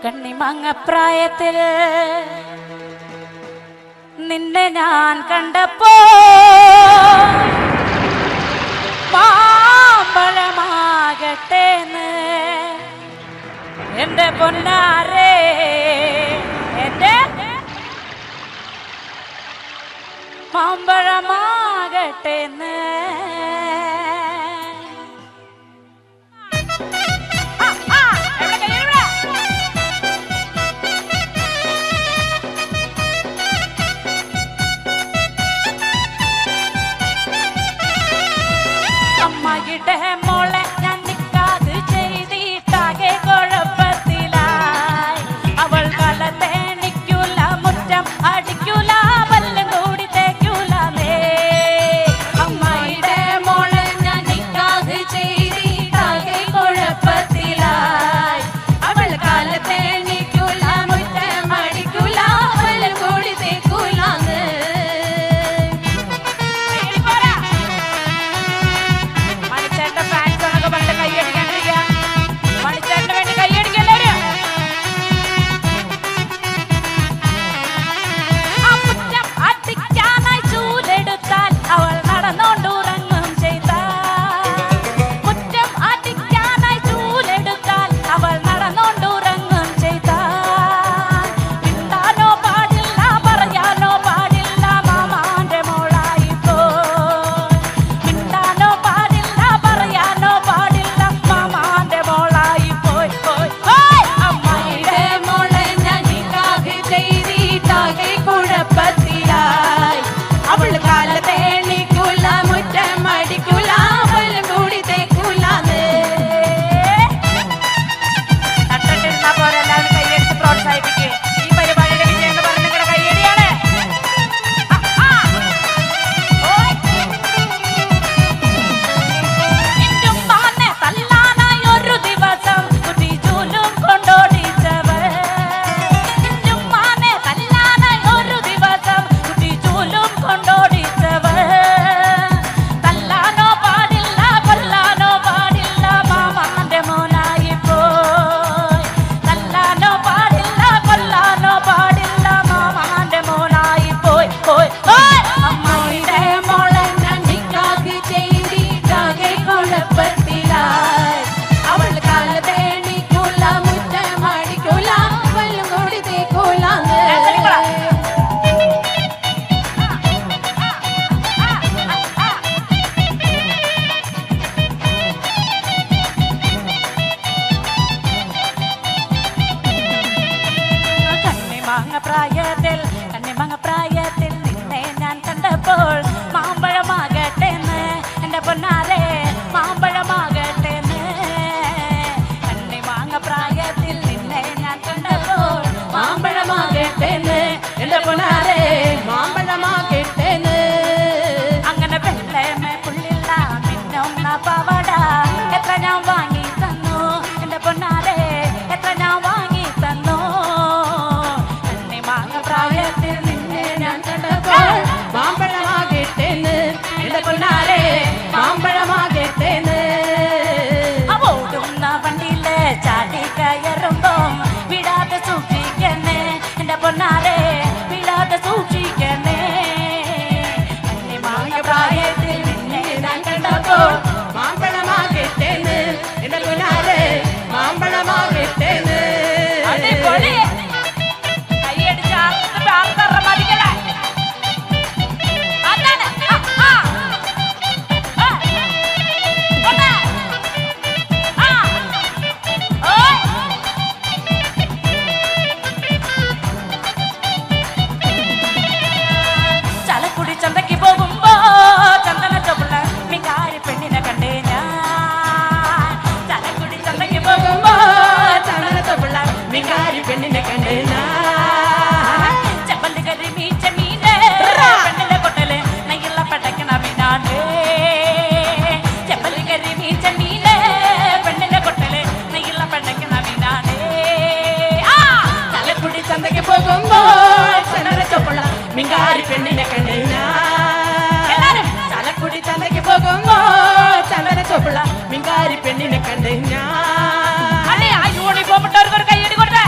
കണ്ണിമങ്ങപ്രായത്തിൽ നിന്നെ ഞാൻ കണ്ടപ്പോ മാമ്പഴമാകട്ടേന്ന് എന്റെ പൊന്നാരേ, എന്റെ മാമ്പഴമാകട്ടേന്ന്. അമ്മയുടെ മോളെ ഞാൻ നിക്കാത് ചെയ്തിട്ടാകെ കുഴപ്പത്തിലായി. അവൾ കലത്തേണിക്കൂല, മുറ്റം അടിക്കൂല, പല്ലും കൂടി തേക്കൂലേ. അമ്മയുടെ മോളെ ഞാൻ നിക്കാത് ചെയ്തിട്ടാകെ കുഴപ്പത്തിലായി. അവൾ കലത്തേണിക്കൂല, മുറ്റം അടിക്കൂല, പല്ലും കൂടി തേക്കൂലേ. കണ്ണിമങ്ങപ്രായത്തിൽ നിന്നെ ഞാൻ കണ്ടപ്പോൾ മാമ്പഴമാകട്ടേന്ന് എന്റെ പൊന്നാരെ, മാമ്പഴമാകട്ടേന്ന്. കണ്ണിമങ്ങപ്രായത്തിൽ നിന്നെ ഞാൻ കണ്ടപ്പോൾ മാമ്പഴമാകട്ടേന്ന് എന്റെ പൊന്നാരെ, മാമ്പഴമാകട്ടേന്ന്. അങ്ങനെ വെള്ളമേ പുള്ളില്ല മിന്നുന്ന പവട എത്ര ഞാൻ വാങ്ങി തന്നു എന്റെ പൊന്നാരെ, എത്ര ഞാൻ വാങ്ങി തന്നു. പ്രായത്തിൽ നിന്നെ ഞാൻ കണ്ടപ്പോൾ മാമ്പഴമാകട്ടേന്ന് എന്റെ പൊന്നാരെ, മാമ്പഴമാകട്ടേന്ന്. ഓടുന്ന വണ്ടിയില് ചാടി കയറുമ്പോ വിടാതെ സൂക്ഷിക്കണേ എന്റെ പൊന്നാരെ, വിടാതെ സൂക്ഷിക്കണേ. പ്രായത്തിൽ നിന്നെ ഞാൻ കണ്ടപ്പോൾ മാമ്പഴമാകട്ടേന്ന് എന്റെ പൊന്നാരെ, മാമ്പഴമാകട്ടേന്ന്. അടിപൊളി. ചന്തയ്ക്ക് പോകുമ്പോ ചന്ദന ചുവള്ള മികാരി പെണ്ണിനെ കണ്ടേ ഞാൻ. ചലക്കുടി ചന്തയ്ക്ക് പോകുമ്പോ ചന്ദന ചുവള്ള മികാരി പെണ്ണിനെ കണ്ടേ ഞാൻ. ചെമ്പല്ലി കരി മീച്ച മീനെ പെണ്ണിലെ കൊട്ടല് നെയ്യുള്ള പടക്കണ മീനാണ്. ചെമ്പല്ലി കരി മീച്ച മീനെ പെണ്ണിലെ കൊട്ടല് നെയ്യുള്ള പടക്കണ മീനാണ്. ചലക്കുടി ചന്തയ്ക്ക് പോകുമ്പോ ചന്ദന ചുവള്ള മികാരി പെണ്ണിനെ കണ്ടേ ഞാൻ. ചലക്കുടി ചന്തയ്ക്ക് പോകുമ്പോ ചന്ദന ചുവള്ള മികാരി പെണ്ണിനെ കണ്ടേ ഞാൻ. യൂണിഫോം ഇട്ടവർക്ക് ഒരു കൈയടി കൊടുത്തേ.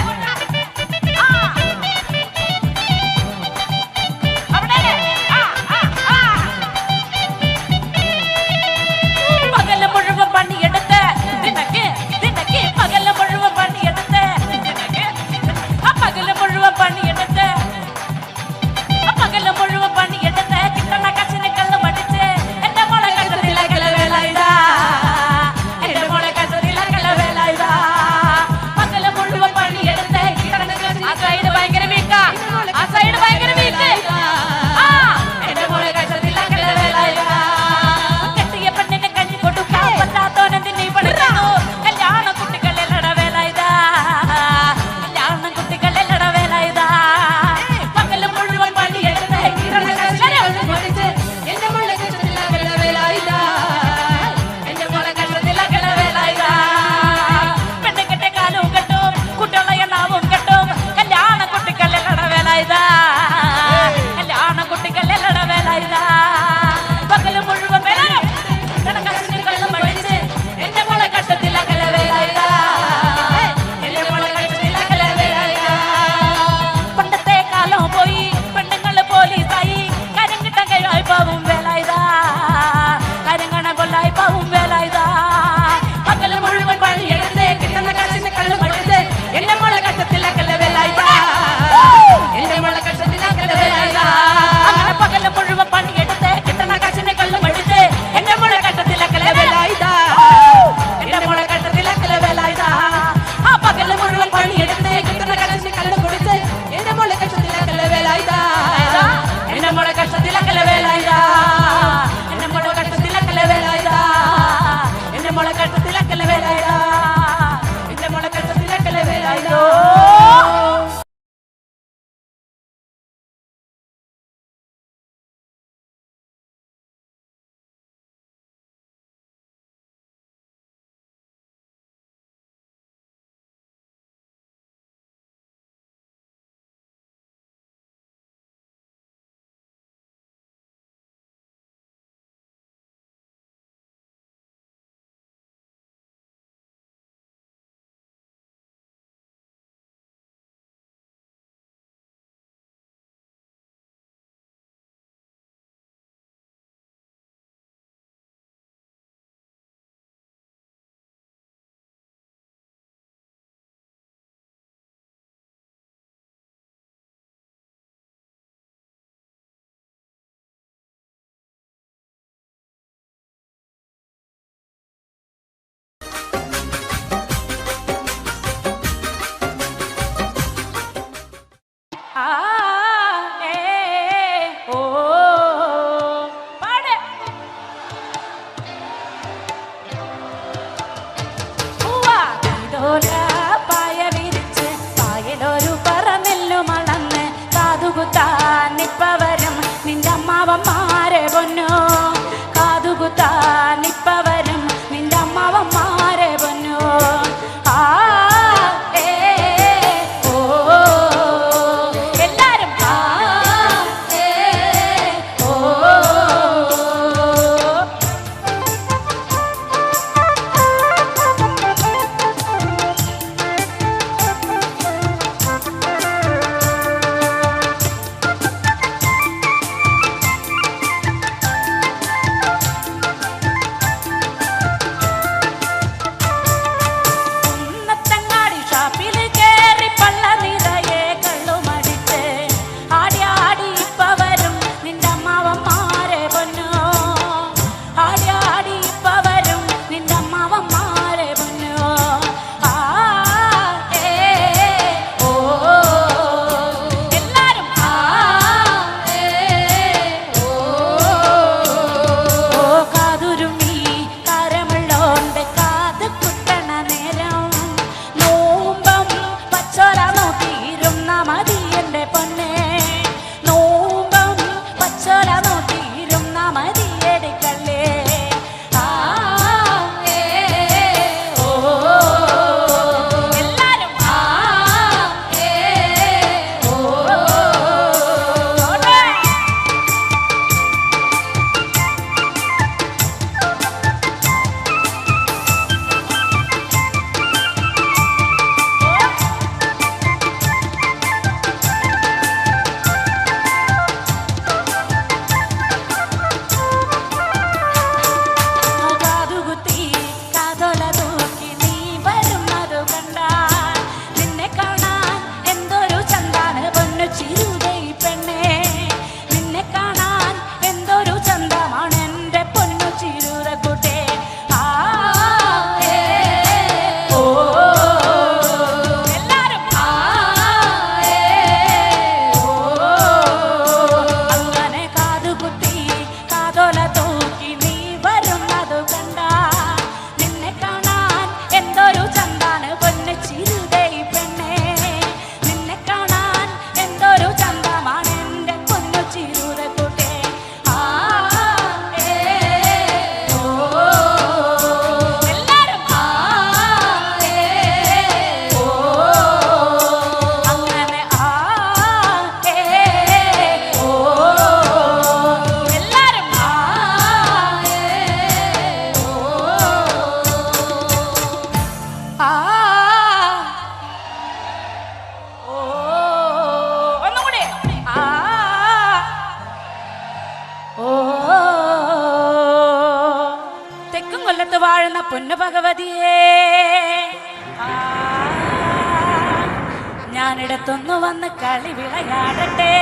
താലോല പായ വിരിച്ച് പായലൊരു പറന്നെല്ലു മളന്ന് കാതുകുത്താനിപ്പവരും നിന്റെ അമ്മാവന്മാരെ പൊന്നോ കാതുകുത്താനിപ്പവരും നിന്റെ അമ്മാവന്മാരെ പൊന്നോ വാഴുന്ന പൊന്നു ഭഗവതിയേ ഞാനിടത്തൊന്നു വന്ന് കളി വിളയാടട്ടെ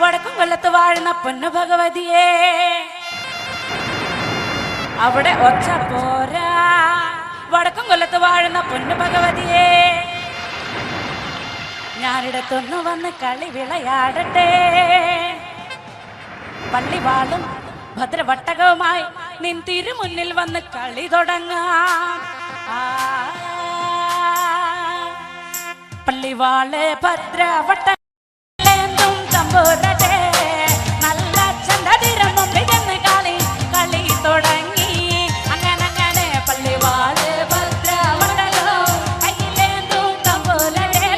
വടക്കും കൊല്ലത്ത് വാഴുന്ന പൊന്നു ഭഗവതിയേ അവിടെ ഒച്ച പോരാ വടക്കും കൊല്ലത്ത് വാഴുന്ന പൊന്നു ഭഗവതിയേ ഞാനിടത്തൊന്നു വന്ന് കളി വിളയാടട്ടെ പള്ളിവാളും ഭദ്രവട്ടകവുമായി നിൻ തിരുമുന്നിൽ വന്ന് കളി തുടങ്ങാം പള്ളിവാള് ഭദ്രവട്ടം തമ്പൂരട്ടെ നല്ല ചന്തതിരം മുമ്പിൽ ചെന്ന് കളി കളി തുടങ്ങി അങ്ങനെ പള്ളിവാള് ഭദ്രവട്ടകം കയ്യിലേന്തും തമ്പൂരട്ടെ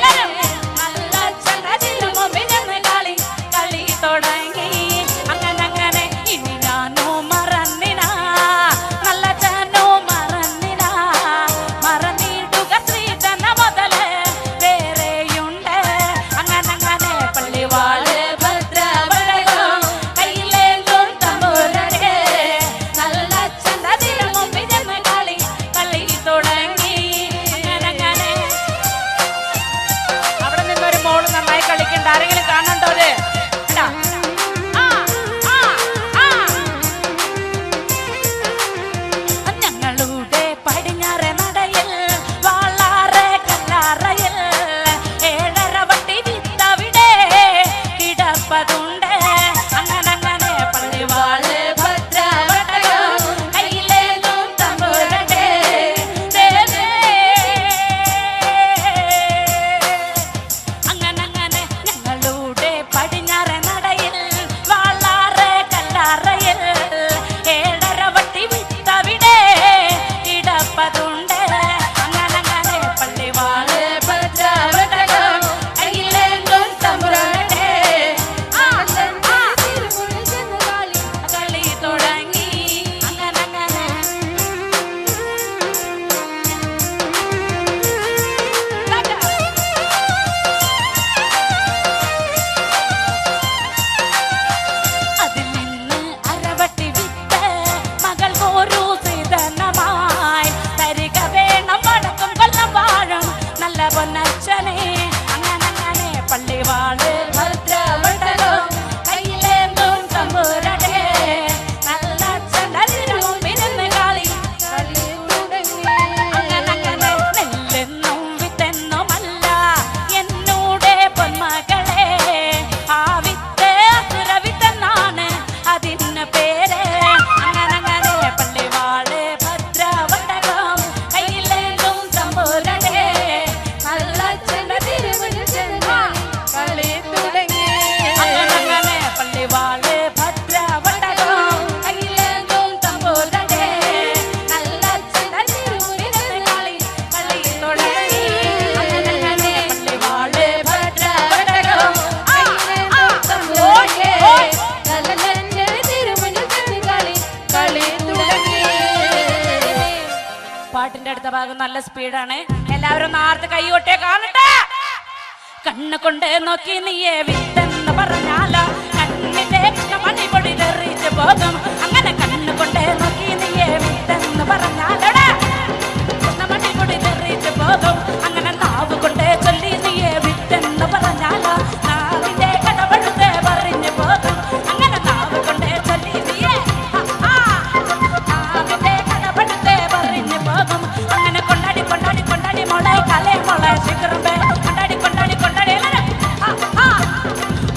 നല്ല ചന്തതിരം മുമ്പിൽ ചെന്ന് കളി കളി തുടങ്ങി പള്ളിവാള് പേര് അങ്ങനെ പള്ളിവാള് ഭദ്രവട്ടകം കയ്യിലേന്തും തമ്പുരാനെ നല്ലച്ഛന്റെ തിരുമുന്നിൽ കളി തുടങ്ങി അങ്ങനെ പള്ളിവാള് ഭദ്രവട്ടകം കയ്യിലേന്തും തമ്പുരാനെ നല്ലച്ഛന്റെ തിരുമുന്നിൽ കളി തുടങ്ങി അങ്ങനെ പള്ളിവാള് ഭദ്രവട്ടകം പാട്ടിന്റെ അടുത്ത ഭാഗം നല്ല സ്പീഡാണ്. എല്ലാവരും നാർത്ത് കൈകൊട്ടേ കാണട്ടെ. കണ്ണ് കൊണ്ട് നോക്കി നീയെ വിത്തെന്ന് പറഞ്ഞാലോ കണ്ണിന്റെ കൃഷ്ണമണി പൊടിയിലെറിച്ച് പോകും. അങ്ങനെ കണ്ണ് കൊണ്ട് നോക്കി നീയെ വിത്തെന്ന് പറഞ്ഞാലോടാ കൃഷ്ണമണി പൊടിയിലെറിച്ച് പോകും. അങ്ങനെ നാവ് കൊണ്ട് ചൊല്ലി നീയെ വിത്തെന്ന് പറഞ്ഞാലോ നാവിന്റെ കടപഴുത്തെ പറഞ്ഞു പോകും. അങ്ങനെ നാവ് കൊണ്ട് ചൊല്ലി നീയെ നാവിന്റെ കടപഴുത്തെ പറഞ്ഞു പോകും. അങ്ങനെ കൊണ്ടാടി കൊണ്ടാടി കൊണ്ടാടി മോളെ കലേ മോളെ ശിഖരമ്പേ കൊണ്ടാടി കൊണ്ടാടി കൊണ്ടാടി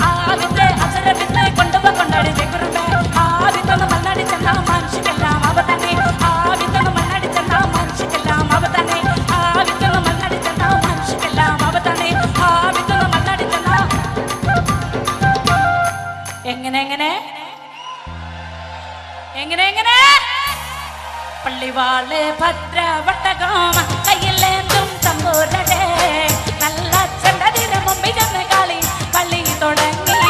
ആവിന്റെ അക്ഷരവിത്ത് കൊണ്ടുപോ കൊണ്ടാടി ശിഖരമ്പേ ആവിത്തൊന്ന് മണ്ണാടി ചെന്ന മനുഷ്യക്കെല്ലാം അവ തന്നെ ആവിത്തൊന്ന് മണ്ണാടി ചെന്ന മനുഷ്യക്കെല്ലാം അവ തന്നെ ആവിത്തൊന്ന് മണ്ണാടി ചെന്ന മനുഷ്യക്കെല്ലാം അവ തന്നെ ആവിത്തൊന്ന് മണ്ണാടി ചെന്ന എങ്ങനെ എങ്ങനെ എങ്ങനെ എങ്ങനെ പള്ളിവാള് ഭദ്രവട്ടകം കയ്യിലേന്തും തമ്പുരാനെ നല്ലച്ഛന്റെ തിരുമുമ്പിൽ കളി പള്ളി തുടങ്ങി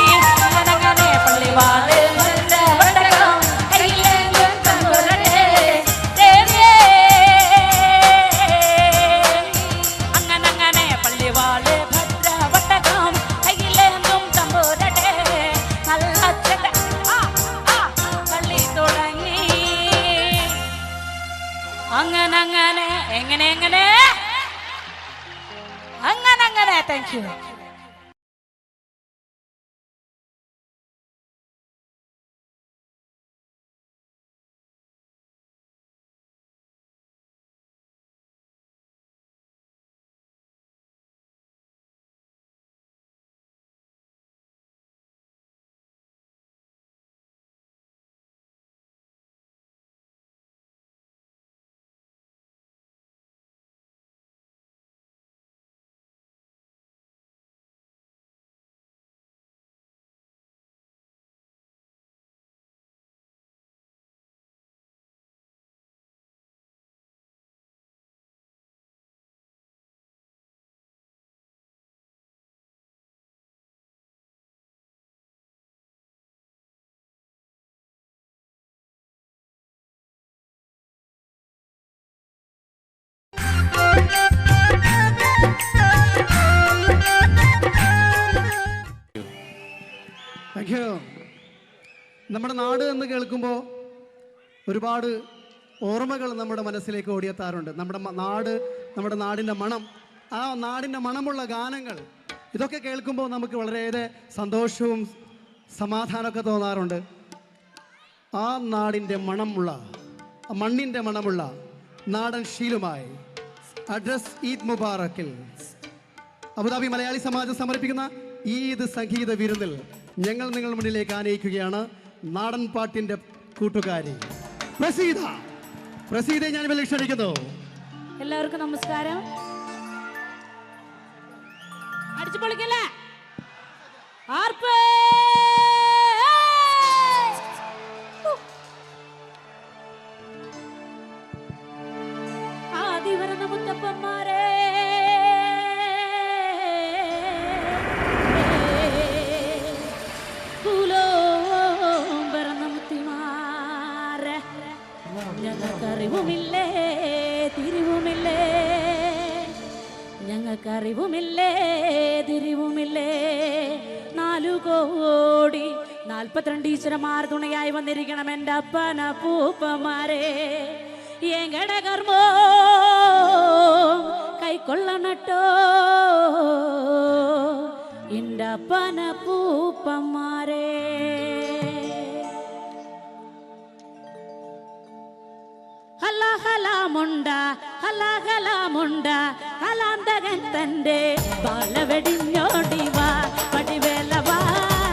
അങ്ങനെ പള്ളിവാള് ഭദ്രവട്ടകം കയ്യിലേന്തും തമ്പുരാനെ അങ്ങനെ പള്ളിവാള് ഭദ്രവട്ടകം കയ്യിലേന്തും തമ്പുരാനെ നല്ലച്ഛന്റെ പള്ളി തുടങ്ങി അങ്ങനെ എങ്ങനെ അങ്ങനെ താങ്ക് യു. നമ്മുടെ നാട് എന്ന് കേൾക്കുമ്പോൾ ഒരുപാട് ഓർമ്മകൾ നമ്മുടെ മനസ്സിലേക്ക് ഓടിയെത്താറുണ്ട്. നമ്മുടെ നാടിൻ്റെ മണം, ആ നാടിൻ്റെ മണമുള്ള ഗാനങ്ങൾ, ഇതൊക്കെ കേൾക്കുമ്പോൾ നമുക്ക് വളരെയേറെ സന്തോഷവും സമാധാനമൊക്കെ തോന്നാറുണ്ട്. ആ നാടിൻ്റെ മണമുള്ള, മണ്ണിൻ്റെ മണമുള്ള നാടൻ ശീലുമായി അഡ്രസ് ഈദ് മുബാറക്കിൽ അബുദാബി മലയാളി സമാജം സമർപ്പിക്കുന്ന ഈദ് സംഗീത വിരുന്നിൽ ഞങ്ങൾ നിങ്ങളുടെ മുന്നിലേക്ക് ആനയിക്കുകയാണ് നാടൻ പാട്ടിൻ്റെ കൂട്ടുകാരി പ്രസീദയെ ഞാൻ ക്ഷണിക്കുന്നു. എല്ലാവർക്കും നമസ്കാരം. അടിച്ചു പൊളിക്കല്ലേ ആദിവരണ മുത്തപ്പന്മാരെ ഞങ്ങൾക്കറിവുമില്ലേ തിരിവുമില്ലേ 4 കോടി 42 ഈശ്വരന്മാർ തുണയായി വന്നിരിക്കണം എൻ്റെ അപ്പന പൂപ്പമാരെ. എങ്കട കർമ്മോ കൈക്കൊള്ളണട്ടോ എൻ്റെ അപ്പന പൂപ്പമാരെ. ഹലാമുണ്ട ഹലാന്തകൻ തൻ്റെ ബാലവെടിഞ്ഞോടിവാ പടിവേലവാ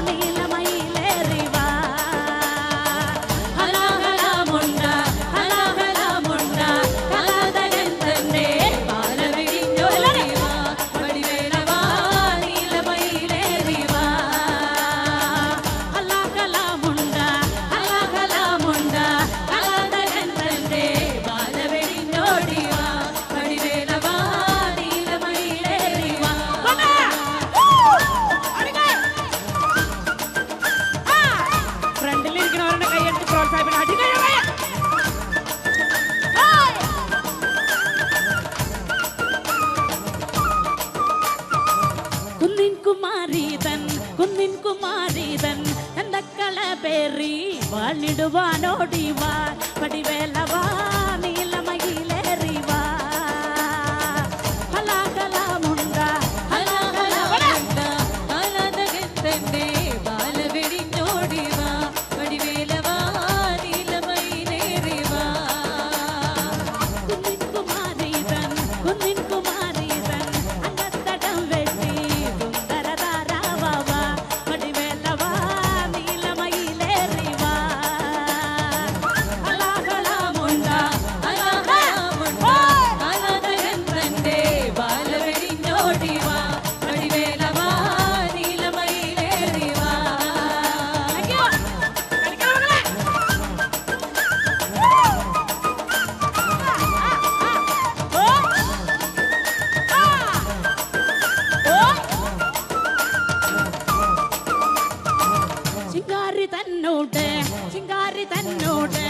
നീലമയിലേറിവാ പ്രോത്സാഹിപ്പിക്കണം. അടിക്കഴിയ കുന്നിൻ കുമാരീതൻ എന്തക്കള പേറി വാണിടുവാനോടിവാ പടിവേലവാ നീലമയിലേറിവാ ഹലാകലാമുണ്ട ഹലാകലാമുണ്ട ബാലവെടിഞ്ഞോടിവാ പടിവേലവാ നീലമയിലേറിവാ കുന്നിൻ കുമാരീതൻ അങ്കത്തടം വെട്ടി സുന്ദരതാരാവാ പടിവേലവാ നീലമയിലേറിവാ ഹലാകലാമുണ്ട ഹലാകലാമുണ്ട ബാലവെടിഞ്ഞോടിവാ പടിവേലവാ നീലമയിലേറിവാ. ചിങ്കാരി തന്നോട്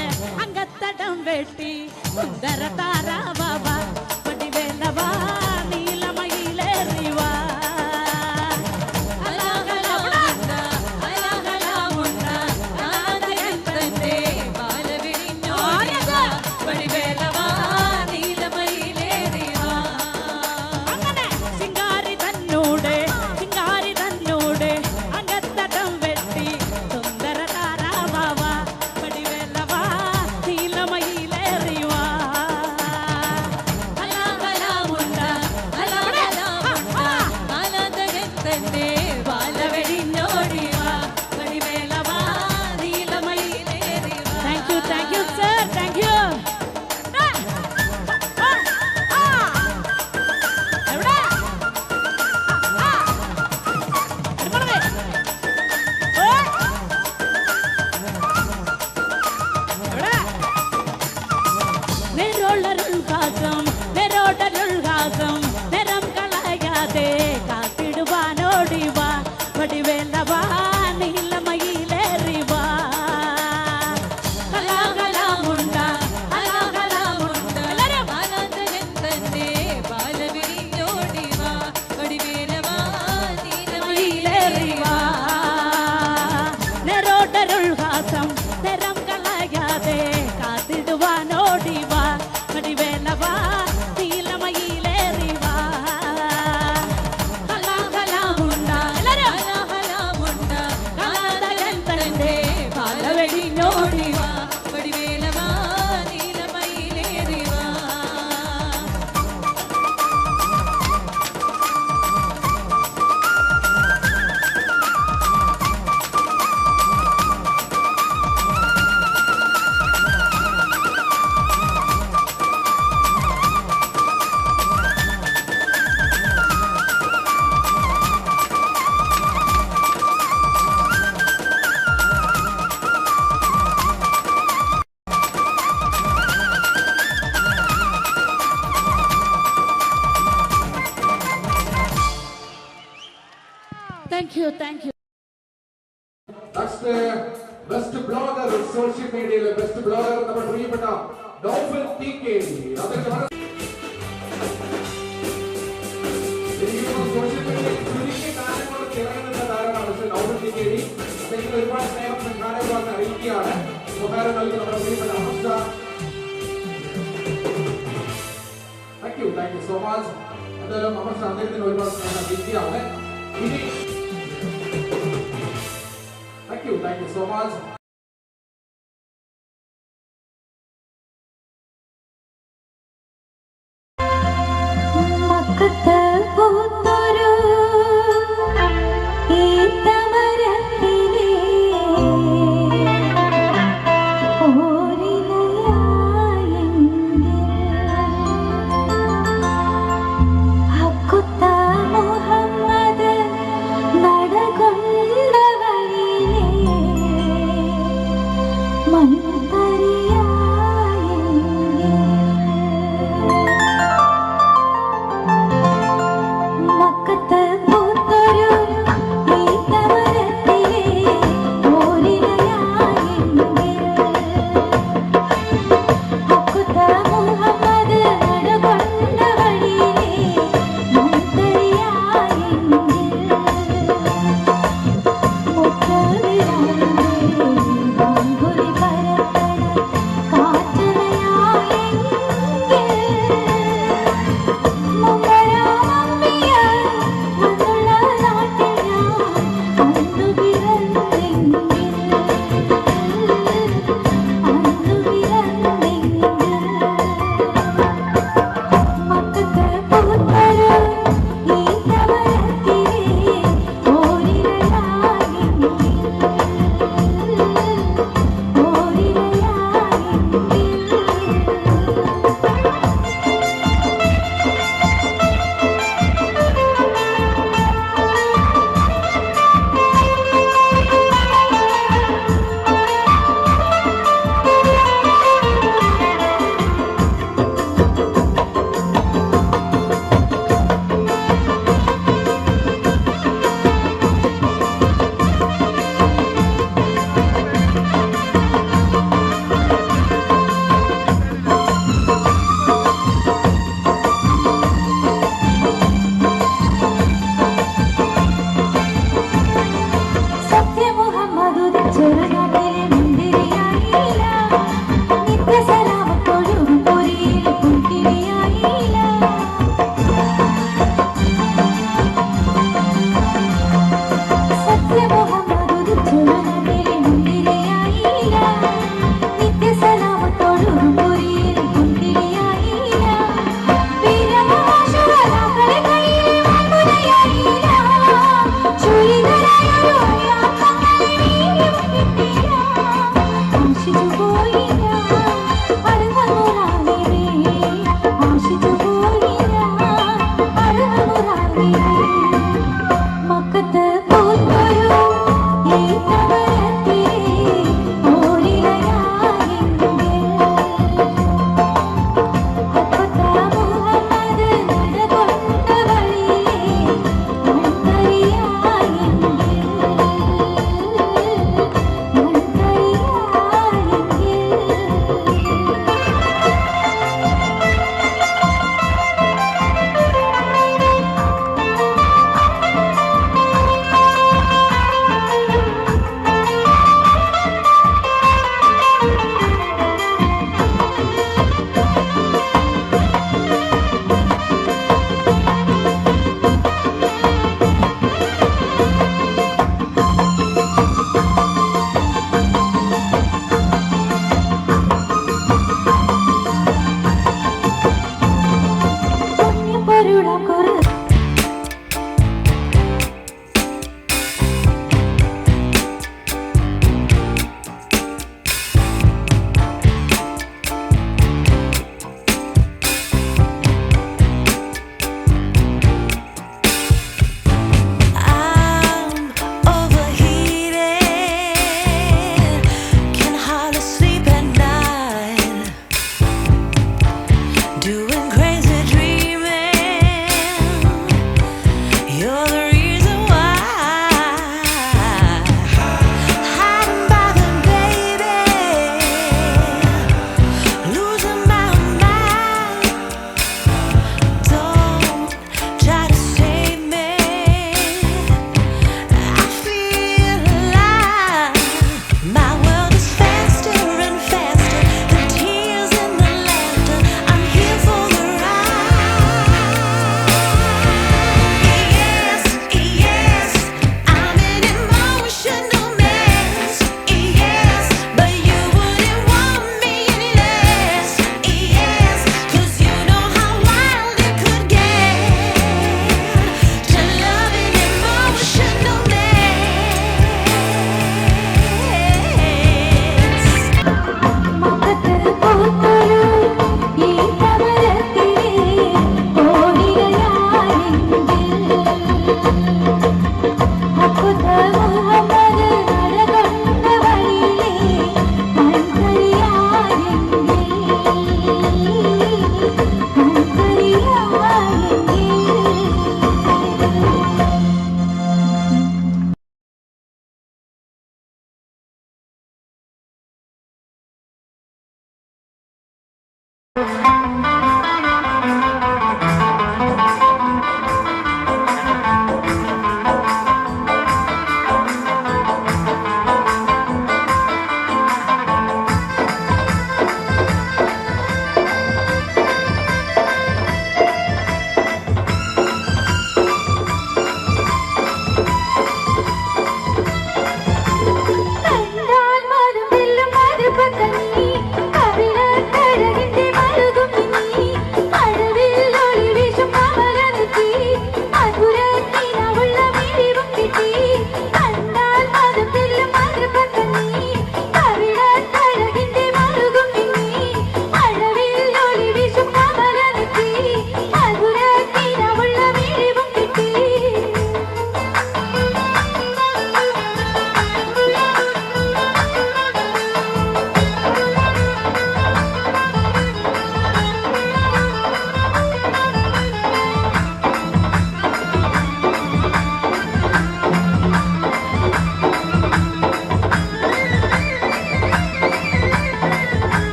അങ്കത്തടം വെട്ടി സുന്ദര താരാവാ പടിവേലവാ നീലമയിലേറിവാ ഹലാകലാമുണ്ട ഹലാകലാമുണ്ട ബാലവെടിഞ്ഞോടിവാ പടിവേലവാ നീലമയിലേറിവാ. അങ്ങനെ ചിങ്കാരി തന്നോട് അങ്കത്തടം വെട്ടി സുന്ദര താരാവാ പടിവേലവാ നീലമയിലേറിവാ ഹലാകലാമുണ്ട ഹലാകലാമുണ്ട ബാലവെടിഞ്ഞോടിവാ പടിവേലവാ നീലമയിലേറിവാ. Thank you sir, thank you. നിറം കളയാതെ കാത്തിടുവാനോടിവാ പടിവേലവാ നീലമയിലേറിവാ ഹലാകലാമുണ്ട ബാലവെടിഞ്ഞോടിവാ പടിവേലവാ നീലമയിലേറിവാ നിറോടരുൾഹാസം നിറം കളയാതെ കാത്തിടുവാനോടിവാ പടിവേലവാ നീലമയിലേറിവാ ഹലാകലാമുണ്ട ബാലവെടിഞ്ഞോടിവാ പടിവേലവാ നീലമയിലേറിവാ. Thank you. That's the best blogger, social media best blogger നമ്മുടെ പ്രിയപ്പെട്ട ഡോഫിൻ TK. സോഷ്യൽ മീഡിയ ചുരുങ്ങിയ കാലങ്ങൾ തിളങ്ങുന്ന താരമാണ് ഡോഫിൻ TK. അദ്ദേഹത്തിന് ഒരുപാട് സ്നേഹം സംഘാടകർക്ക് അറിയിക്കുകയാണ്. ഉപഹാരം നൽകി നമ്മുടെ പ്രിയപ്പെട്ട Hamza. Thank you so much. എന്തായാലും ഹംസ അദ്ദേഹത്തിന് ഒരുപാട് സ്നേഹം അറിയിക്കുകയാണ്. ഇനി Thank you so much. മക്കത്ത് പൂത്തൊരു ഈത്തമരത്തിലെ ഓരിലയായെങ്കിൽ ഹക്കുത്ത മുഹമ്മദ് നടകൊണ്ട വഴിയിലെ മൺതരിയായെങ്കിൽ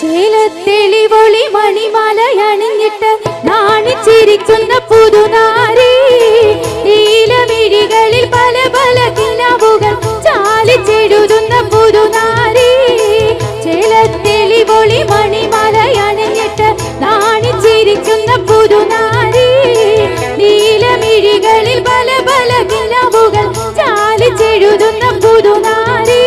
ചേലത്തെളിവൊളി മണിമലയണിഞ്ഞിട്ട് നാണിച്ചിരിക്കുന്ന പുതുനാരി നീലമിഴികളിൽ പല പല കിനാവുകൾ ചാലിച്ചെഴുതുന്ന പുതുനാരി ചേലത്തെളിവൊളി മണിമലയണിഞ്ഞിട്ട് നാണിച്ചിരിക്കുന്ന പുതുനാരി നീലമിഴികളിൽ പല പല കിനാവുകൾ ചാലിച്ചെഴുതുന്ന പുതുനാരി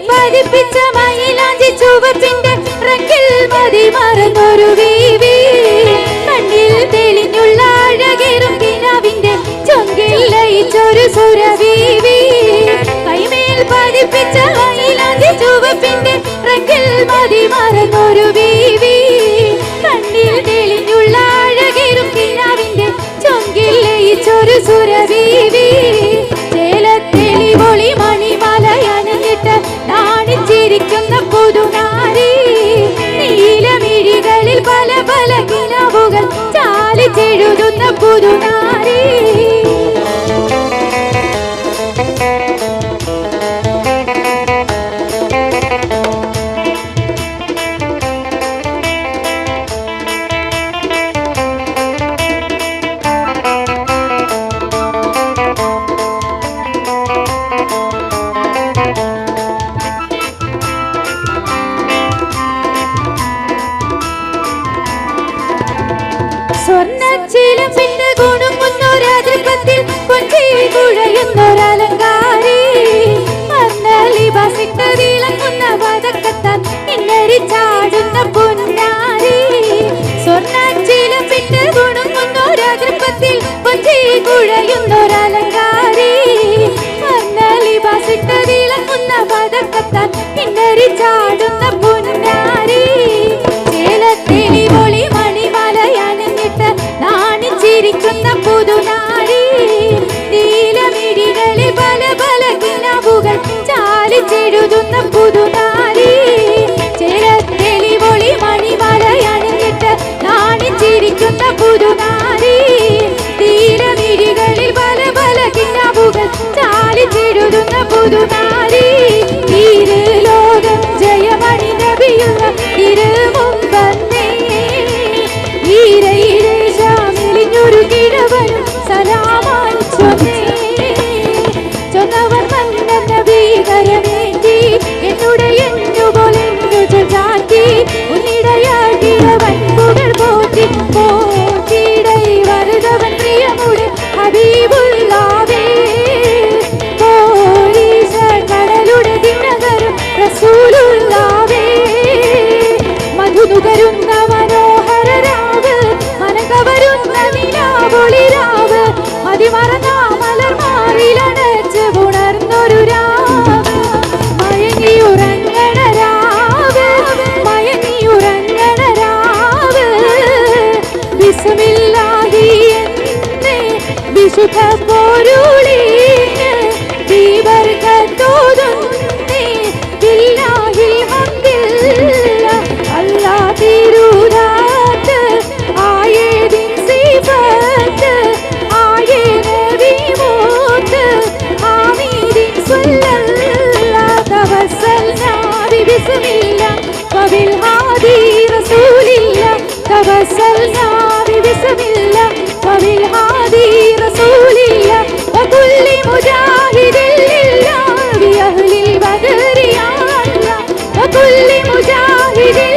പതിപ്പിച്ച മയിലാഞ്ചി ചുവപ്പിന്റെ റങ്കിൽ മതി മറന്നൊരു വീവി കണ്ണിൽ തെളിഞ്ഞുള്ള അഴകേറും കിനാവിന്റെ ചൊങ്കിൽ ലയിച്ചൊരു സുരവീവി കൈമേൽ പതിപ്പിച്ച മയിലാഞ്ചി ചുവപ്പിന്റെ റങ്കിൽ മതി മറന്നൊരു വീവി കണ്ണിൽ തെളിഞ്ഞുള്ള അഴകേറും കിനാവിന്റെ ചൊങ്കിൽ ലയിച്ചൊരു സുരവീവി ചേലത്തെളിവൊളി മണിമലയണിഞ്ഞിട്ട് നാണിച്ചിരിക്കുന്ന പുതുനാരി നീലമിഴികളിൽ പല പല കിനാവുകൾ ചാലിച്ചെഴുതുന്ന പുതുനാരി സ്വർണ്ണച്ചിലമ്പിന്റെ ഗുണുങ്ങുന്നൊരതിർപ്പത്തിൽ പൊഞ്ചി കുഴയുന്നൊരലങ്കാരി മർന്നലിബാസിട്ട് തിളങ്ങുന്ന പതക്കത്താൽ ഇന്നരി ചാടുന്ന പൊന്നാരി സ്വർണ്ണച്ചിലമ്പിന്റെ ഗുണുങ്ങുന്നൊരതിർപ്പത്തിൽ പൊഞ്ചി കുഴയുന്നൊരലങ്കാരി മർന്നലിബാസിട്ട് തിളങ്ങുന്ന പതക്കത്താൽ ഇന്നരി ചാടുന്ന പൊന്നാരി ചേലത്തെളിവൊളി മണിമലയണിഞ്ഞിട്ട് നാണിച്ചിരിക്കുന്ന പുതുനാരി നീലമിഴികളിൽ പല പല കിനാവുകൾ ചാലിച്ചെഴുതുന്ന പുതുനാരി ചേലത്തെളിവൊളി മണിമലയണിഞ്ഞിട്ട് നാണിച്ചിരിക്കുന്ന പുതുനാരി നീലമിഴികളിൽ പല പല കിനാവുകൾ ചാലിച്ചെഴുതുന്ന പുതുനാരി ഇരു ലോകം ജയമണി നബിയുള്ള ഇരുമുമ്പന്നേ ഈരയിലേശാമിലിഞ്ഞൊരു കിഴവനും സലാമായി ചൊന്നേ ചൊന്നവർ മന്നന്ന ഭീകരമേറ്റി എന്നുടെ എന്നുപോലെന്നു ചാറ്റി ഉന്നിടയാകിഴവൻ പുകൾ പോറ്റി പോറ്റിടൈ വരുതവൻ പ്രിയമുടെ ഹബീബുല്ലാവേ പോലീശ കടലുടെ ദിനകരും റസൂലുള്ളാവേ മധുനുകരുന്ന മനോഹര രാവ് മനകവരുന്ന നിലാവൊളിരാവ് മതിമറന്ന മലർമാറിലണച്ച് ഉണർന്നൊരു രാവ് മയങ്ങിയുറങ്ങണ രാവ് മയങ്ങിയുറങ്ങണ രാവ് ബിസ്മില്ലാഹി എന്നേ വിശുദ്ധ പൊരുളിന് ദീപർക്കത്തോതുന്നേ ബില്ലാഹിൽ ഹംദില്ല അല്ലാ തിരുദാത്ത് ആയേദിൻ സിഫത്ത് ആയേ നബി മൂത്ത് ആമീദിൻ സ്വല്ലല്ലാഹ് തവസ്സൽനാ ബിസ്മില്ലാഹ് വബിൽ ഹാദി റസൂലില്ലാഹ് തവസ്സൽനാ ബിസ്മില്ലാഹ് വബിൽ ഹാദി റസൂലില്ലാഹ് വകുല്ലി മുജാഹിദിൻ ലില്ലാഹ് ബിഅഹ്ലിൽ ബദരി യാ അല്ലാഹ് വകുല്ലി മുജാഹിദിൻ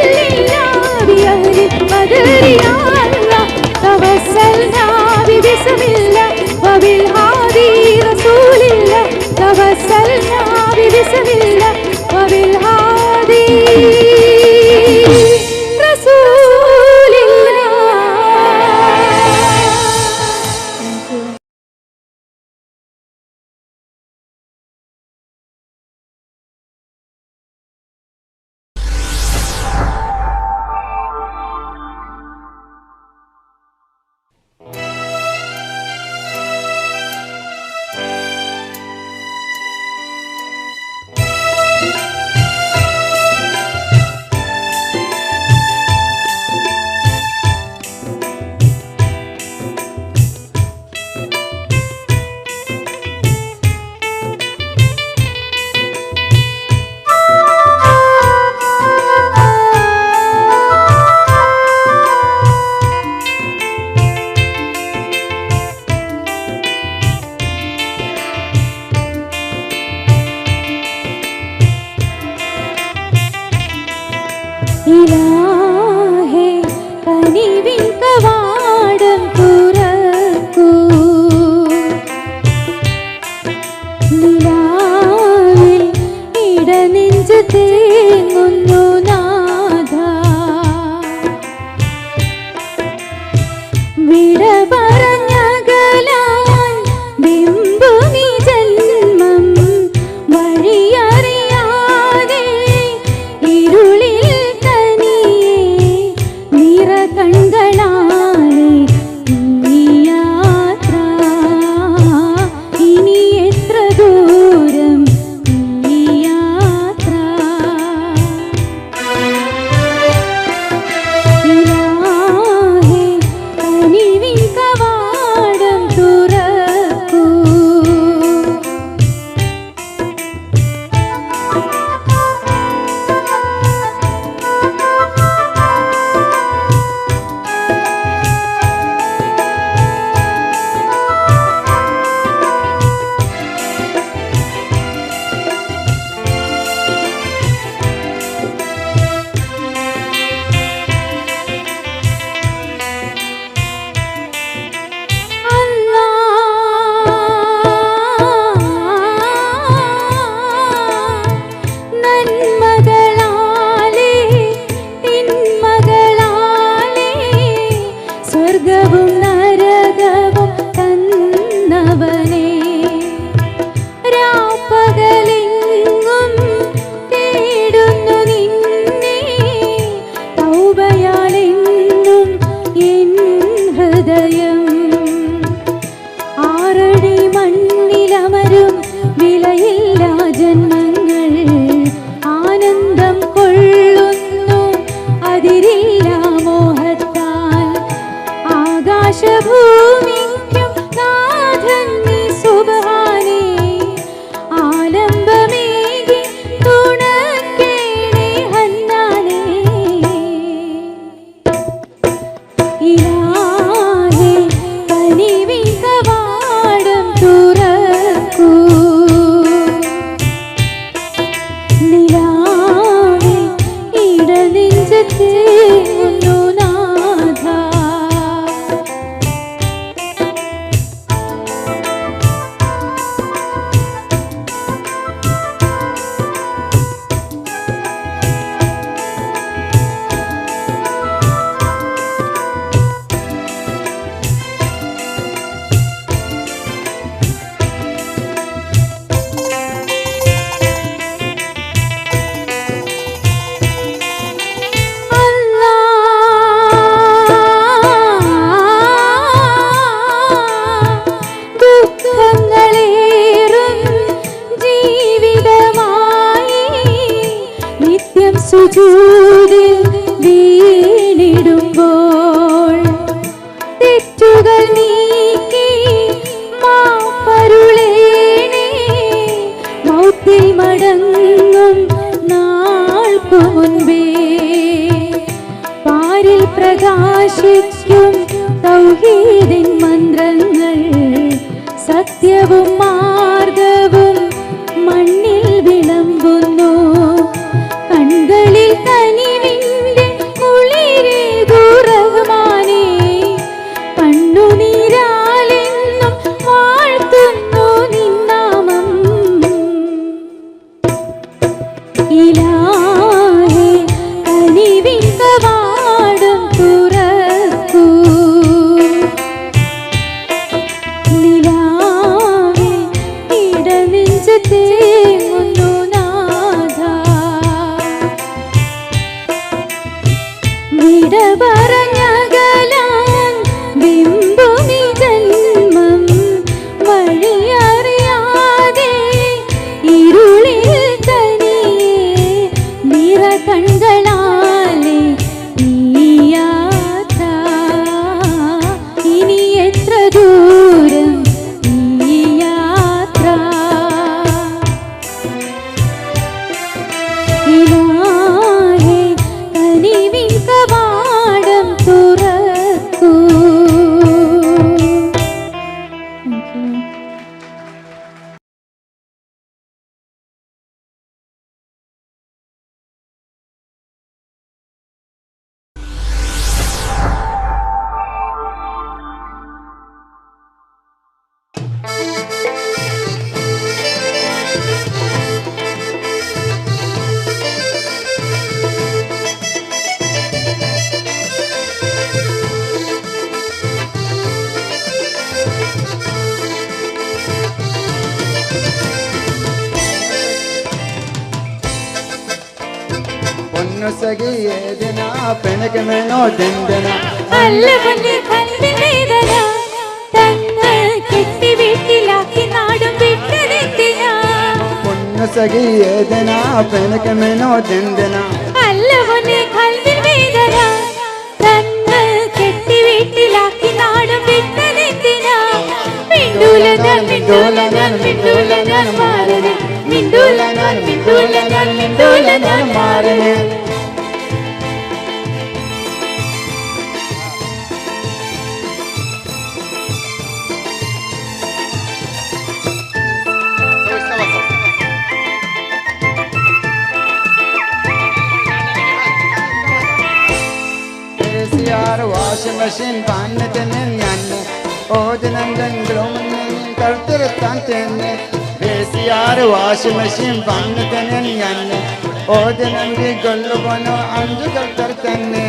بأهل القدر يا الله توسلنا ببسم الله وبالهادي رسول الله توسلنا ببسم الله وبالهادي رسول الله. വിട പറഞ്ഞകലാൻ ബിംബുമി ജന്മം വഴിയറിയാതെ ഇരുളിൽ തനിയെ നിറകണ്ണുകളാലെ ഈ യാത്ര ഇനി എത്ര ദൂരം ഈ യാത്ര ഇലാഹേ കനിവിൻ കവാടം തുറക്കൂ നന്മകളാലേ തിന്മകളാലേ സ്വർഗവും നരകവും തന്നവനേ രാപ്പകലെങ്ങും തേടുന്നു നിന്നെ തൗബയാലെന്നും എൻ ഹൃദയം ആറടി മണ്ണിലമരും വിലയില്ലാ ജന്മങ്ങൾ ആനന്ദം കൊള്ളുന്നു അതിരില്ല മോഹത്താൽ ആകാശഭൂമിക്കും നാഥൻ നീ സുബ്ഹാനേ ആലംബമേകി തുണക്കേണേ ഹന്നാനേ ഇലാഹേ കനിവിൻ കവാടം തുറക്കൂ നിലാവേ ഇടനെഞ്ചത്തേങ്ങുന്നു നാഥാ ദുഃഖങ്ങളേറും ജീവിതമായി നിത്യം സുജൂദിൽ വീണിടുമ്പോൾ തെറ്റുകൾ നീക്കി മാപ്പരുളേണേ മൗത്തിൽ മടങ്ങും നാൾക്കു മുൻപേ പാരിൽ പ്രകാശിക്കും തൗഹീദിൻ മന്ത്രങ്ങൾ സത്യവും മാർഗവും മണ്ണിൽ വിളമ്പുന്നു കൺകളിൽ കനിവിന്റെ കുളിരേകൂ റഹ്മാനേ കണ്ണുനീരാലെന്നും വാഴ്ത്തുന്നു നിന്നാമം ഇലാഹേ കനിവിൻ കവാടം തുറക്കൂ നിലാവേ പൊന്നുസഖി ഏതിനാ പെനകമെന്നോ ദന്തന അല്ല പൊന്നെ കൽവിൻ വേദന തന്ന് കെട്ടി വീട്ടിലാക്കി നാടും വിട്ടതെന്തിനാ പൊന്നുസഖി ഏതിനാ പെനകമെന്നോ ദന്തന അല്ല പൊന്നെ കൽവിൻ വേദന തന്ന് കെട്ടി വീട്ടിലാക്കി നാടും വിട്ടതെന്തിനാ മിണ്ടൂല ഞാൻ മിണ്ടൂല ഞാൻ മിണ്ടൂല ഞാൻ മാറണേ മിണ്ടൂല ഞാൻ മിണ്ടൂല ഞാൻ മിണ്ടൂല ഞാൻ മാറണേ വാഷിംഗ് മെഷീൻ പാന്നത്തിന് ഞാൻ ഓജനന്തെങ്കിലും കഴുത്തിരുത്താൻ തന്നെ വാഷിംഗ് മെഷീൻ പാന്നത്തിന് ഞാൻ ഓജനന്തി കൊല്ലുപോനോ അഞ്ചു കഴുത്തർ തന്നെ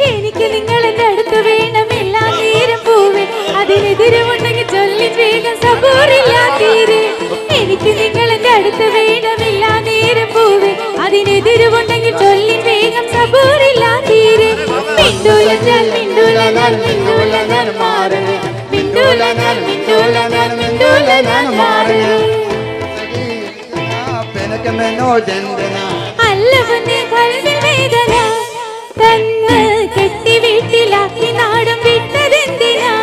എനിക്ക് നിങ്ങളെന്റെ അടുത്ത് വേണം എല്ലാ നേരം പൂവേ അതിനെതിരുമുണ്ടെങ്കിൽ ചൊല്ലി വേഗം സബൂറില്ലാ തീരെ എനിക്ക് നിങ്ങളെന്റെ അടുത്ത് വേണം എല്ലാ നേരം പൂവേ അതിനെതിരുമുണ്ടെങ്കിൽ ചൊല്ലി വേഗം സബൂറില്ലാ തീരെ മിണ്ടൂല ഞാൻ മിണ്ടൂല ഞാൻ മിണ്ടൂല ഞാൻ മാറണേ മിണ്ടൂല ഞാൻ മിണ്ടൂല ഞാൻ മിണ്ടൂല ഞാൻ മാറണേ പെനകമെന്നോ ദന്തന അല്ല പൊന്നെ കൽവിൻ വേദന തന്ന് കെട്ടി വീട്ടിലാക്കി നാടും വിട്ടതെന്തിനാ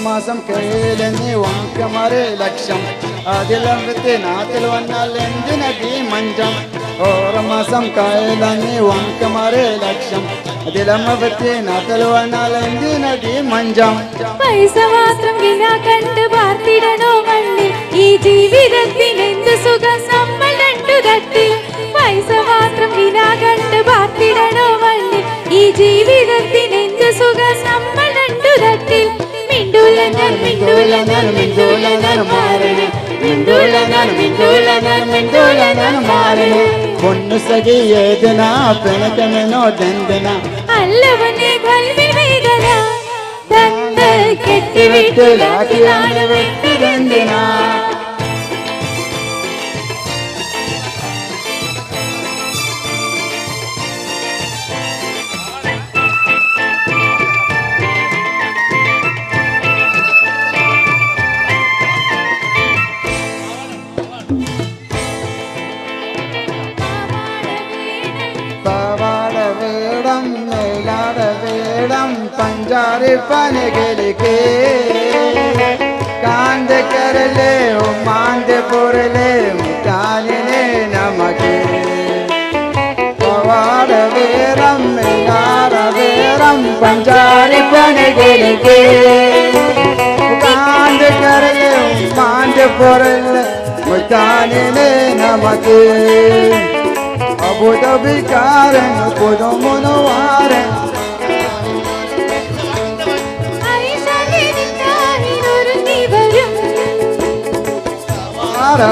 മാസം കയ്യിലെന്നി വാക്കമാരെ ലക്ഷം അതിലമ്പത്തെ നാട്ടിൽ വന്നാൽ എന്തിനീ മഞ്ചം ഓരോ മാസം കയ്യിലെന്നി വാക്കമാരെ ലക്ഷം അതിലമ്പത്തെ നാട്ടിൽ വന്നാൽ എന്തിനീ മഞ്ചം പൈസ മാത്രം വില കണ്ട് പാർത്തിടണോ മണ്ണിൽ ഈ ജീവിതത്തിൽ എന്ത് സുഖം നമ്മൾ രണ്ടു തട്ടിൽ പൈസ മാത്രം വില കണ്ട് പാർത്തിടണോ മണ്ണിൽ ഈ ജീവിതത്തിൽ എന്ത് സുഖം നമ്മൾ രണ്ടു തട്ടിൽ മിണ്ടൂല ഞാൻ മിണ്ടൂല ഞാൻ മിണ്ടൂല ഞാൻ മാറണേ മിണ്ടൂല ഞാൻ മിണ്ടൂല ഞാൻ മിണ്ടൂല ഞാൻ മാറണേ പൊന്നുസഖി ഏതിനാ പെനകമെന്നോ ദന്തന അല്ല പൊന്നെ കൽവിൻ വേദന തന്ന് കെട്ടി വീട്ടിലാക്കി നാടും വിട്ടതെന്തിനാ पंजारी पाने के लिए कांद कर ले मांद पुर ले मुटाने नमके Pawar verum malar verum Panjari पाने के लिए कांद कर ले मांद पुर ले मुटाने नमके अब तो बिकार पुरो मनोवार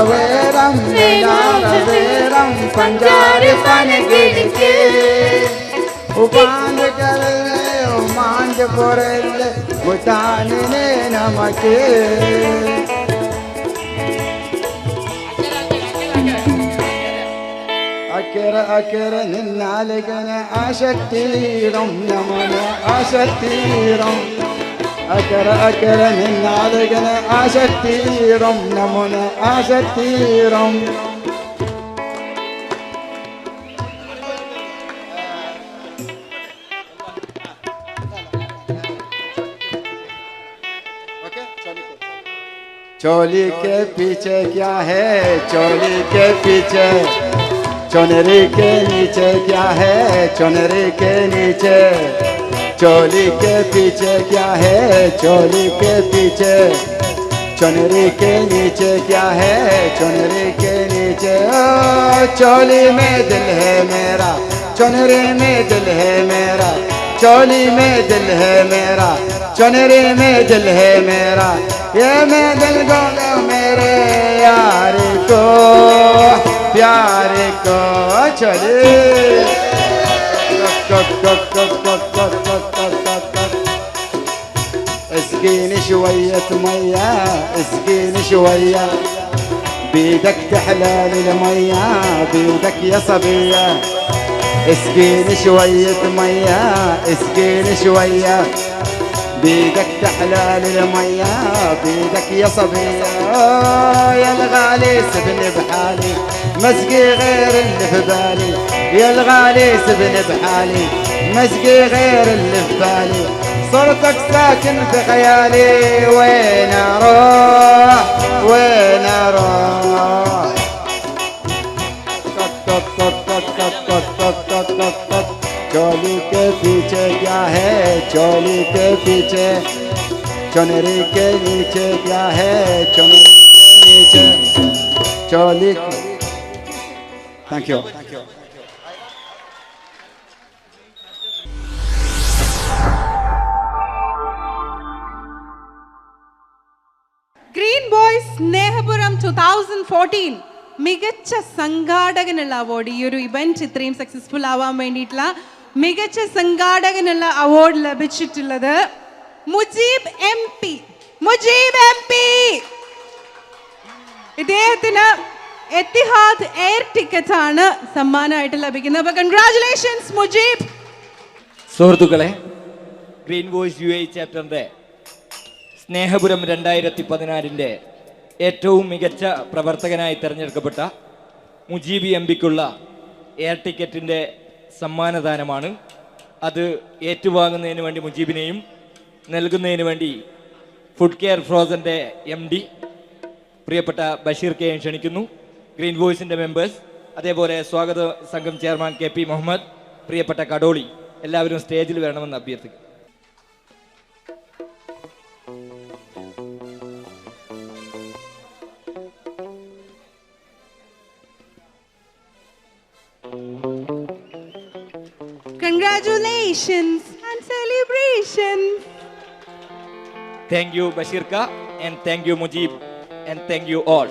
വേരം വേരം പഞ്ചാരി പനകിടിക്ക് ഉപാന്ത് കരല്ലേ ഉമാന്ത് പൊരല്ലേ മുത്താനിനെ നമക്ക് അക്കര അക്കര നിന്നാലികന ആശക്തിയിടും നമന ആശക്തിയിടും അക്കര അക്കര നിന്നാലികന ആശക്തിയിടും നമന ആശക്തിയിടും चोली के पीछे क्या है चोली के पीछे चुनरी के नीचे क्या है चुनरी के नीचे चोली के पीछे क्या है चोली के पीछे चुनरी के नीचे क्या है चुनरी के नीचे ओ चोली में दिल है मेरा चुनरी में दिल है मेरा चोली में दिल है मेरा चुनरी में दिल है मेरा ये मैं दिल को मेरे यार को प्यार को चले اسقيني شوية مية اسقيني شوية بيدك تحلال المية بيدك يا صبية اسقيني شوية مية اسقيني شوية بيدك تحلال المية بيدك يا صبية يا الغالي سبني بحالي مسقي غير اللي في بالي يا الغالي سبني بحالي مسقي غير اللي في بالي صرتك ساكن في خيالي وين اروح وين اروح चोली के पीछे क्या है चोली के पीछे चुनरी के नीचे क्या है चुनरी के नीचे चोली thank you green boys Snehapuram 2014 മികച്ച സംഘാടകനുള്ള അവാർഡ്. ഈ ഒരു ഇവന്റ് ഇത്രയും സക്സസ്ഫുൾ ആവാൻ വേണ്ടിയിട്ടുള്ള മികച്ച സംഘാടകനുള്ള അവാർഡ് ലഭിച്ചിട്ടുള്ളത് മുജീബ് MP. മുജീബ് MP ഇദ്ദേഹത്തിന് എത്തിഹാദ് എയർ ടിക്കറ്റ് ആണ് സമ്മാനമായിട്ട് ലഭിക്കുന്നത്. അപ്പോൾ കൺഗ്രാറ്റുലേഷൻസ് മുജീബ്. സുഹൃത്തുക്കളെ, ഗ്രീൻ വോയ്സ് UAE ചാപ്റ്ററിന്റെ സ്നേഹപുരം 2014 ഏറ്റവും മികച്ച പ്രവർത്തകനായി തിരഞ്ഞെടുക്കപ്പെട്ട മുജീബ് MPക്കുള്ള എയർ ടിക്കറ്റിൻ്റെ സമ്മാനദാനമാണ്. അത് ഏറ്റുവാങ്ങുന്നതിന് വേണ്ടി മുജീബിനെയും നൽകുന്നതിന് വേണ്ടി ഫുഡ് കെയർ ഫ്രോസൻ്റെ MD പ്രിയപ്പെട്ട ബഷീർ കെയും ക്ഷണിക്കുന്നു. ഗ്രീൻ വോയ്സിൻ്റെ മെമ്പേഴ്സ്, അതേപോലെ സ്വാഗത സംഘം ചെയർമാൻ KP മുഹമ്മദ്, പ്രിയപ്പെട്ട കഡോളി, എല്ലാവരും സ്റ്റേജിൽ വരണമെന്ന് അഭ്യർത്ഥിക്കുന്നു. Congratulations and celebrations. Thank you Bashir Ka and thank you Mujib and thank you all.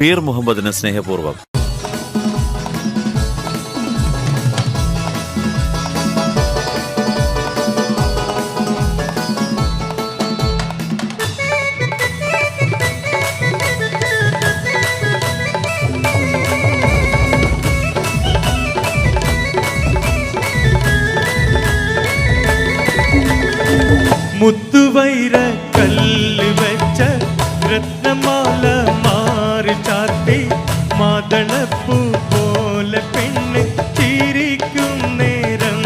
പീർ മുഹമ്മദിന് സ്നേഹപൂർവ്വം. മുത്തുവൈര കല്ല് വെച്ച രത്നമാല മാറി ചാത്തി മാതളപ്പൂ പോലെ പെണ്ണ് ചിരിക്കും നേരം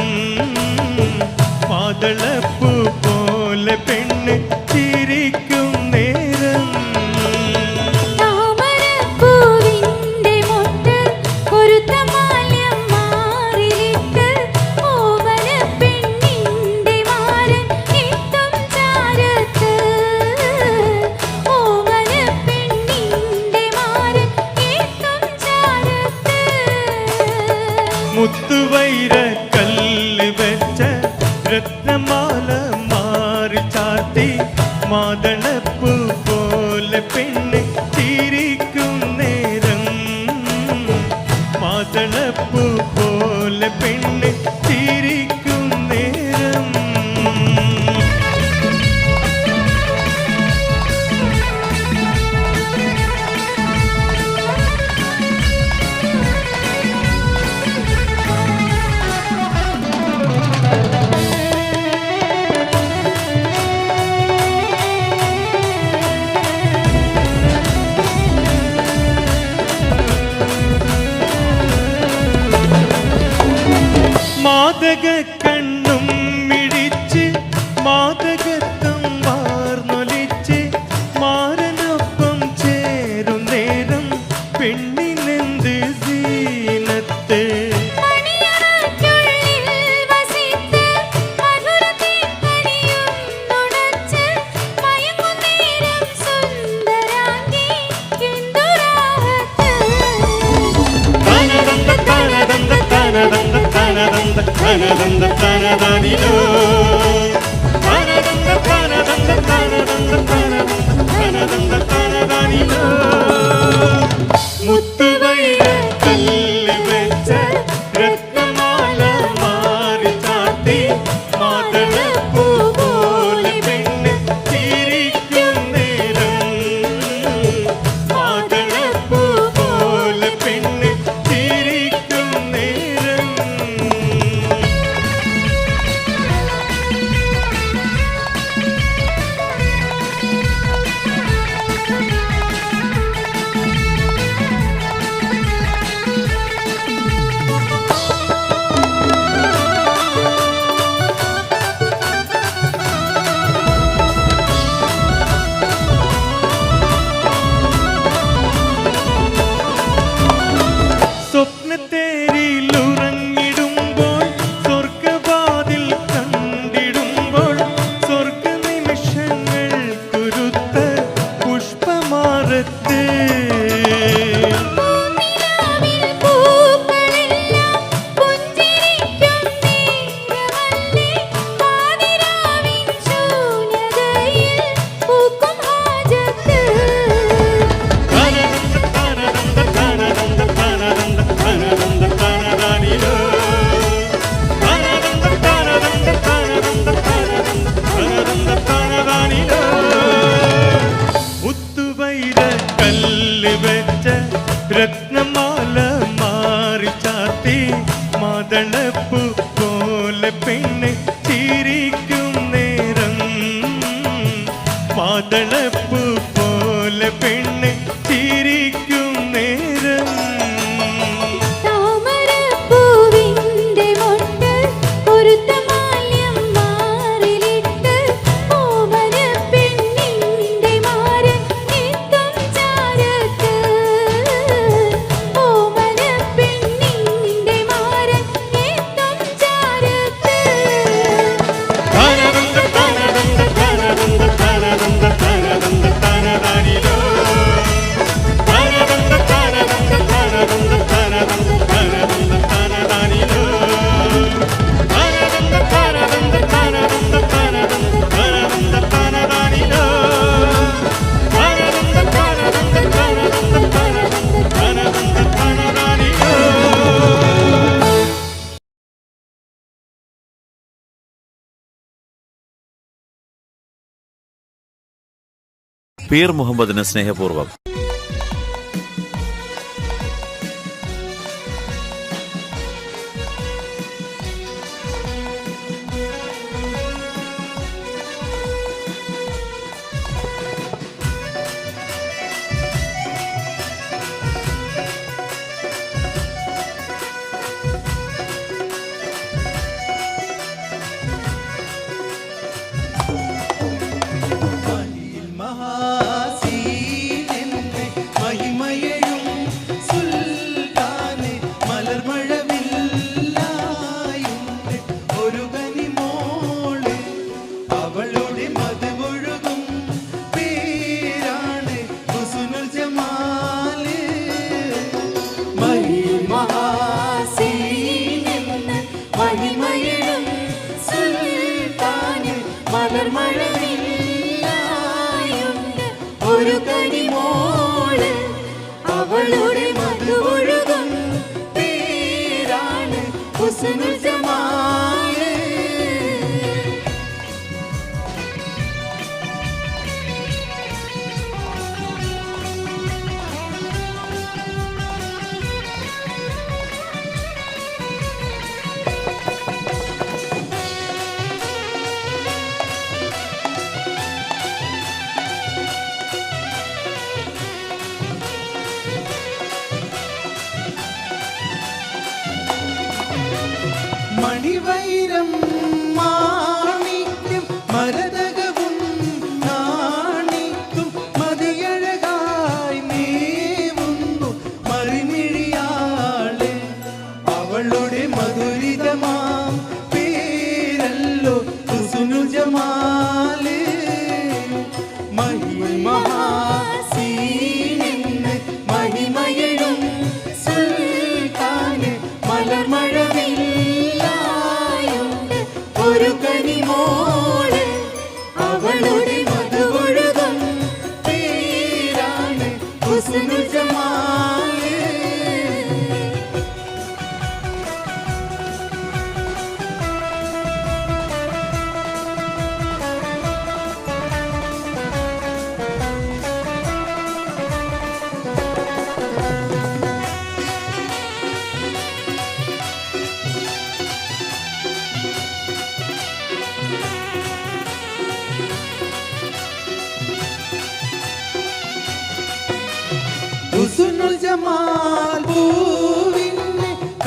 മാതളപ്പൂ പോലെ പെണ്ണ് ചിരിക്കും നേരം താമരപ്പൂവിന്റെ മൊട്ട് കൊരുത്ത മാല്യം മാറിലിട്ട് ഓമനപ്പെണ്ണിന്റെ മാരൻ എത്തും ചാരത്ത് ഓമനപ്പെണ്ണിന്റെ മാരൻ എത്തും ചാരത്ത് മുത്തുവൈര കല്ല് വെച്ച രത്നമാല മാറി ചാത്തി മാതളപ്പൂ പോലെ പെണ്ണ് ചിരിക്കും നേരം മാതളപ്പൂ പോലെ പെണ്ണ് ചിരിക്കും നേരം മാതക കണ്ണും മിഴിച്ച് മാതകത്വം വാർന്നൊലിച്ച് മാരനൊപ്പം ചേരും നേരം പെണ്ണിനെന്ത് സീനത്ത് മണിയറയ്ക്കുള്ളിൽ വസിത്ത് മധുരതീക്കണിയും നുണച്ച് മയങ്ങുന്നേരം സുന്ദരാംഗി എന്തുരാഹത്ത് തനദന്ത തനദന്ത തനദന്ത തനദന്ത തനദന്ത തനദാനിലോ തനദന്ത തനദന്ത തനദന്ത തനദന്ത തനദന്ത തനദാനിലോ തനതാനിലോ മുത്തുവൈര കല്ല് വെച്ച രത്നമാല മാറി ചാത്തി മാതളപ്പൂ പോലെ പെണ്ണ് ചിരിക്കും നേരം മാതളപ്പൂ പോലെ പെണ്ണ് ചിരിക്കും നേരം സ്വപ്നത്തേരിയിലുറങ്ങിടുമ്പോൾ സ്വർഗവാതിൽ കണ്ടിടുമ്പോൾ സ്വർഗ നിമിഷങ്ങൾ കുരുത്ത പുഷ്പമാറത്ത് മുത്തുവൈര കല്ല് വെച്ച രത്നമാല മാറി ചാത്തി മാതളപ്പൂ പോലെ പെണ്ണ് ചിരിക്കും നേരം മാതളപ്പൂ പോലെ പെണ്ണ് ചിരിക്കും നേരം താമരപ്പൂവിന്റെ മൊട്ട് പൊരുത്ത മാല്യം മാറിലിട്ട് ഓമനപ്പെണ്ണിന്റെ മാരൻ എത്തും ചാരത്ത് ഓമനപ്പെണ്ണിന്റെ മാരൻ എത്തും ചാരത്ത് തനതാനിലോ പീർ മുഹമ്മദിന് സ്നേഹപൂർവ്വം. ഒരു കനിമോള് അവളുടെ മധുവൊഴുകും പേരാണ് ഹുസ്നുൽ ജമാല്. മണിവൈരം മാണിക്യം മരതകവും നാണിക്കും മതിയഴകായി നീവുന്നു മറിമിഴിയാളെ അവളുടെ മധുരിതമാം പേരല്ലോ ഹുസ്നുൽ ജമാല്. മഹാസീനെന്ന് മഹിമയഴും സുൽത്താന് മലർമഴവില്ലായുണ്ട്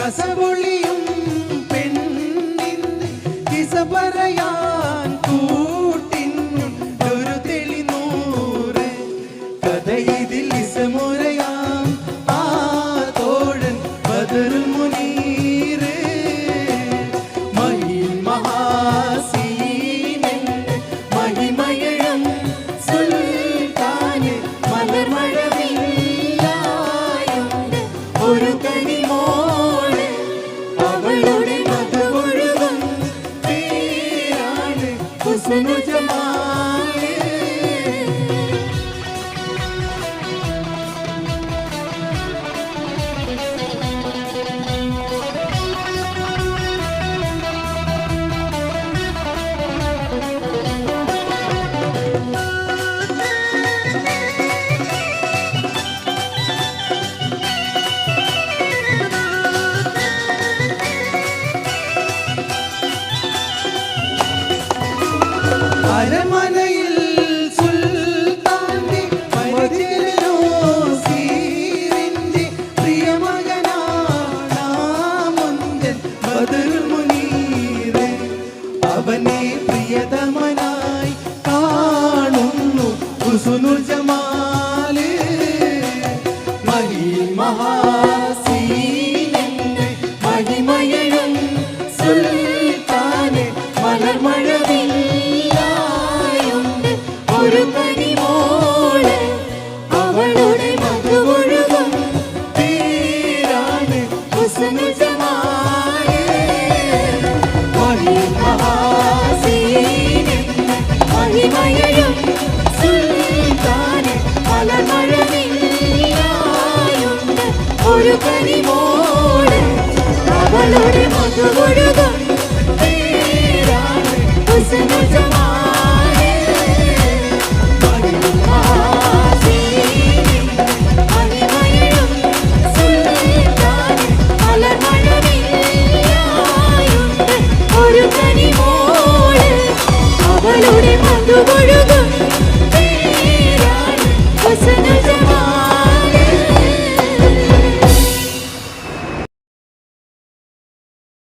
കസപൊളിയും പെണ്ണിന്ന് കിസ പറയാൻ കൂട്ടിനൊരു തെളിനൂറ് കഥ ഇതിൽ ഇസമുറയാം ആ തോഴൻ ബദറുൽ മുനീറ് മഹിൽ മഹാസീനൻ മഹിമയഴും സുൽത്താന് മലർമഴവില്ലായുണ്ട് ഒരു കനിമോള് അവളുടെ മധുവൊഴുകും പേരാണ് ഹുസ്നു ജമാല് അരമനയിൽ സുൽത്താന്റെ പരിചരനോ സീറിന്റെ പ്രിയമകനാമുന്തൻ ബദറുൽ മുനീറ് അവനെ പ്രിയതമനായി കാണുന്നു ഹുസ്നുൽ ജമാല് മഹിൽ മഹാസീനന്റെ മഹിമയഴും സുൽത്താന് മലർമഴവില്ലായുണ്ട് ഒരു കനിമോള് അവളുടെ മധുവൊഴുകും പേരാണ് ഹുസ്നു ജമാല് മഹിൽ മഹാസീനൻ മഹിമയഴും സുൽത്താന് മലർമഴവില്ലായുണ്ട് ഒരു കനിമോള് അവളുടെ മധുവൊഴുകും